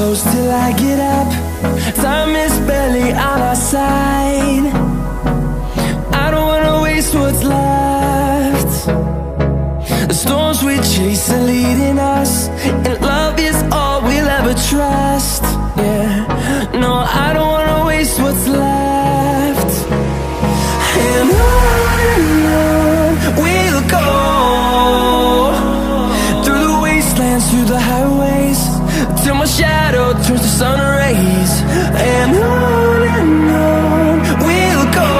close till I get up. Time is barely on our side. I don't wanna waste what's left. The storms we chase are leading us, and love is all we'll ever trust. Yeah, no, I don't wanna waste what's left. And on we'll go, through the wastelands, through the highways, till my shadow turns to sun rays. And on we'll go,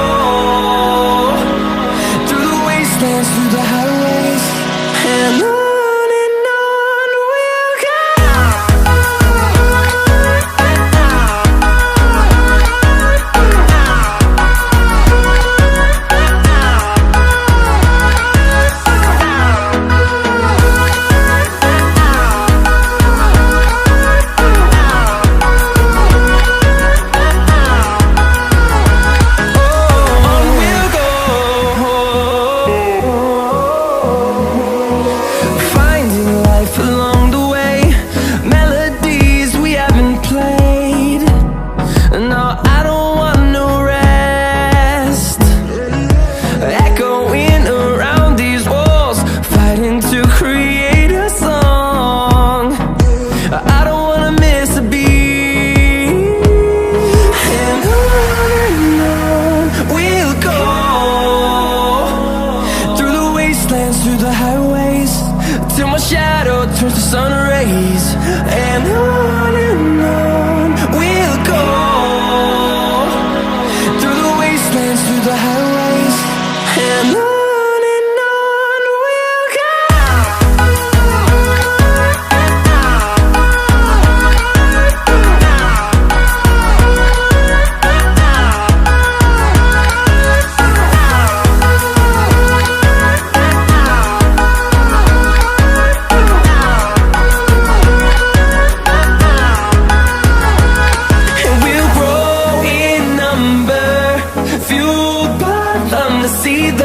through the wastelands, through the highways, and on we'll go. Through the highways, till my shadow turns to sun rays. And on we'll go, through the wastelands, through the highways, and on we'll go. Fueled by them to see the